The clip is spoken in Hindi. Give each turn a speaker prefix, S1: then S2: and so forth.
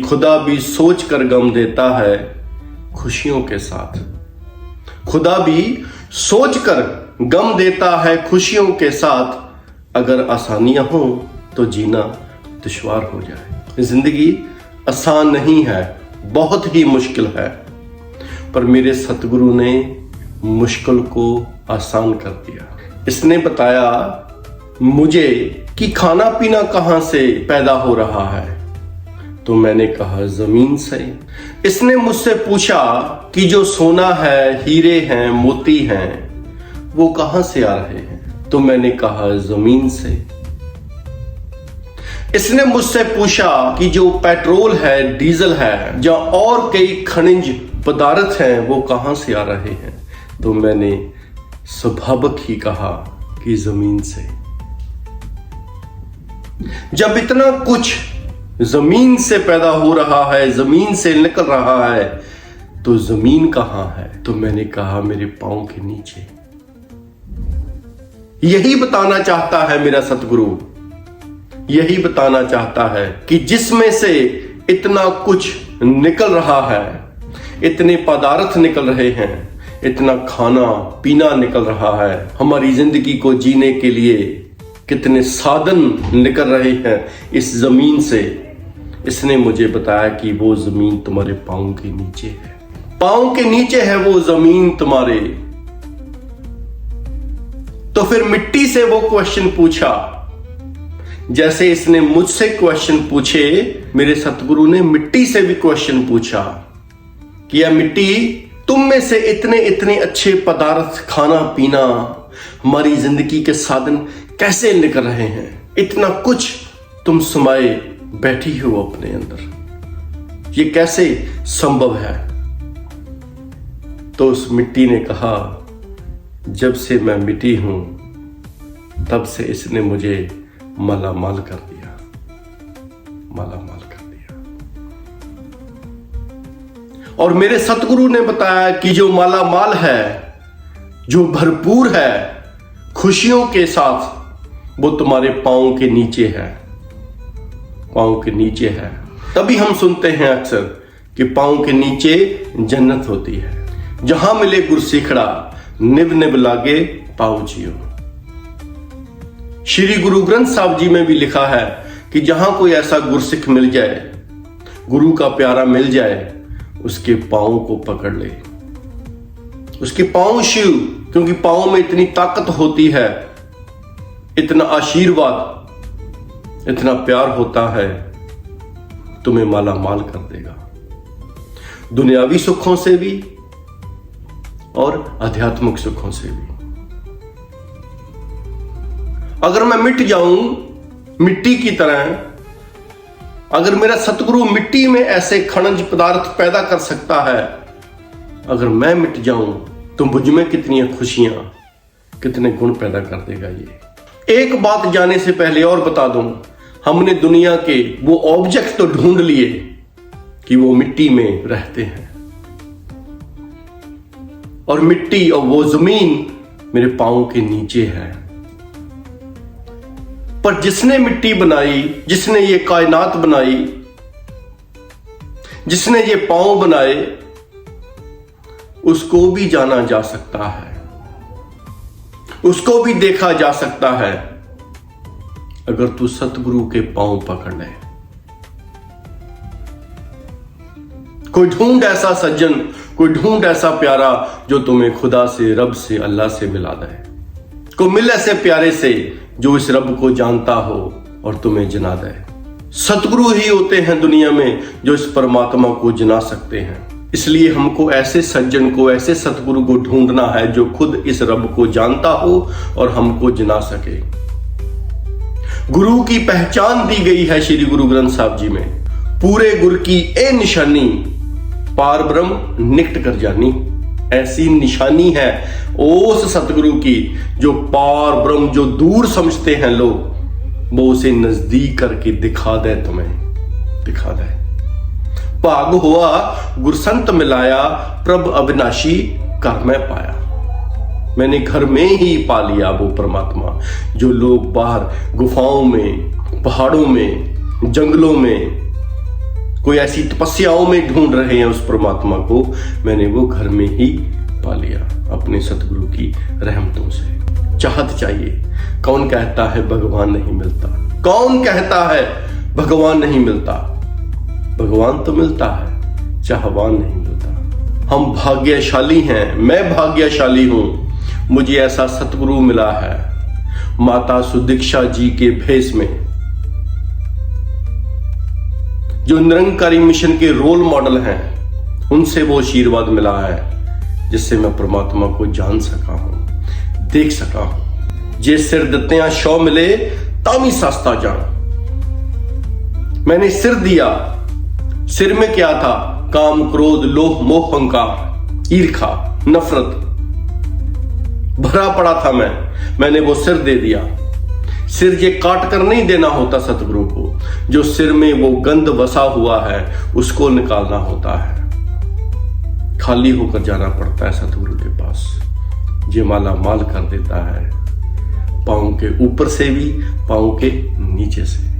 S1: खुदा भी सोच कर गम देता है खुशियों के साथ। खुदा भी सोच कर गम देता है खुशियों के साथ। अगर आसानियां हो तो जीना दुश्वार हो जाए। जिंदगी आसान नहीं है, बहुत ही मुश्किल है, पर मेरे सतगुरु ने मुश्किल को आसान कर दिया। इसने बताया मुझे कि खाना पीना कहां से पैदा हो रहा है, तो मैंने कहा जमीन से। इसने मुझसे पूछा कि जो सोना है, हीरे हैं, मोती हैं, वो कहां से आ रहे हैं, तो मैंने कहा जमीन से। इसने मुझसे पूछा कि जो पेट्रोल है, डीजल है, या और कई खनिज पदार्थ हैं, वो कहां से आ रहे हैं, तो मैंने स्वाभाविक ही कहा कि जमीन से। जब इतना कुछ जमीन से पैदा हो रहा है, जमीन से निकल रहा है, तो जमीन कहां है, तो मैंने कहा मेरे पांव के नीचे। यही बताना चाहता है मेरा सतगुरु, यही बताना चाहता है कि जिसमें से इतना कुछ निकल रहा है, इतने पदार्थ निकल रहे हैं, इतना खाना पीना निकल रहा है, हमारी जिंदगी को जीने के लिए कितने साधन निकल रहे हैं इस जमीन से। इसने मुझे बताया कि वो जमीन तुम्हारे पांव के नीचे है, पांव के नीचे है वो जमीन तुम्हारे। तो फिर मिट्टी से वो क्वेश्चन पूछा, जैसे इसने मुझसे क्वेश्चन पूछे, मेरे सतगुरु ने मिट्टी से भी क्वेश्चन पूछा कि या मिट्टी, तुम में से इतने इतने अच्छे पदार्थ, खाना पीना, हमारी जिंदगी के साधन कैसे निकल रहे हैं, इतना कुछ तुम समाये बैठी हो अपने अंदर, ये कैसे संभव है? तो उस मिट्टी ने कहा, जब से मैं मिट्टी हूं तब से इसने मुझे मालामाल कर दिया, मालामाल कर दिया। और मेरे सतगुरु ने बताया कि जो मालामाल है, जो भरपूर है खुशियों के साथ, वो तुम्हारे पांव के नीचे है, पांव के नीचे है। तभी हम सुनते हैं अक्सर कि पांव के नीचे जन्नत होती है, जहां मिले गुरसिखड़ा, निभ निभ लागे पाओ जियो। श्री गुरु ग्रंथ साहब जी में भी लिखा है कि जहां कोई ऐसा गुरसिख मिल जाए, गुरु का प्यारा मिल जाए, उसके पांव को पकड़ ले, उसके पांव शिव, क्योंकि पांव में इतनी ताकत होती है, इतना आशीर्वाद, इतना प्यार होता है, तुम्हें माला माल कर देगा, दुनियावी सुखों से भी और आध्यात्मिक सुखों से भी। अगर मैं मिट जाऊं मिट्टी की तरह, अगर मेरा सतगुरु मिट्टी में ऐसे खनिज पदार्थ पैदा कर सकता है, अगर मैं मिट जाऊं तो मुझ में कितनी खुशियां, कितने गुण पैदा कर देगा ये। एक बात जाने से पहले और बता दूं, हमने दुनिया के वो ऑब्जेक्ट तो ढूंढ लिए कि वो मिट्टी में रहते हैं, और मिट्टी और वो जमीन मेरे पांव के नीचे है। पर जिसने मिट्टी बनाई, जिसने ये कायनात बनाई, जिसने ये पांव बनाए, उसको भी जाना जा सकता है, उसको भी देखा जा सकता है, अगर तू सतगुरु के पांव पकड़ ले। कोई ढूंढ ऐसा सज्जन, कोई ढूंढ ऐसा प्यारा जो तुम्हें खुदा से, रब से, अल्लाह से मिला दे। कोई मिल ऐसे प्यारे से जो इस रब को जानता हो और तुम्हें जना दे। सतगुरु ही होते हैं दुनिया में जो इस परमात्मा को जना सकते हैं। इसलिए हमको ऐसे सज्जन को, ऐसे सतगुरु को ढूंढना है जो खुद इस रब को जानता हो और हमको जना सके। गुरु की पहचान दी गई है श्री गुरु ग्रंथ साहब जी में, पूरे गुर की ए निशानी, पार ब्रह्म निकट कर जानी। ऐसी निशानी है उस सतगुरु की जो पार ब्रह्म, जो दूर समझते हैं लोग, वो उसे नजदीक करके दिखा दे, तुम्हें दिखा दे। भाग हुआ गुरसंत मिलाया, प्रभ अविनाशी कर मैं पाया। मैंने घर में ही पा लिया वो परमात्मा जो लोग बाहर गुफाओं में, पहाड़ों में, जंगलों में कोई ऐसी तपस्याओं में ढूंढ रहे हैं उस परमात्मा को, मैंने वो घर में ही पा लिया अपने सतगुरु की रहमतों से। चाहत चाहिए। कौन कहता है भगवान नहीं मिलता? कौन कहता है भगवान नहीं मिलता? भगवान तो मिलता है, चाहवान नहीं मिलता। हम भाग्यशाली हैं, मैं भाग्यशाली हूं, मुझे ऐसा सतगुरु मिला है माता सुदीक्षा जी के भेष में, जो निरंकारी मिशन के रोल मॉडल हैं। उनसे वो आशीर्वाद मिला है जिससे मैं परमात्मा को जान सका हूं, देख सका हूं। जे सिर दित्तियां शौ मिले तामी सस्ता जान। मैंने सिर दिया, सिर में क्या था? काम, क्रोध, लोभ, मोह, अहंकार, ईर्खा, नफरत भरा पड़ा था मैंने वो सिर दे दिया। सिर ये काट कर नहीं देना होता सतगुरु को, जो सिर में वो गंध बसा हुआ है उसको निकालना होता है। खाली होकर जाना पड़ता है सतगुरु के पास, ये माला माल कर देता है, पांव के ऊपर से भी, पांव के नीचे से।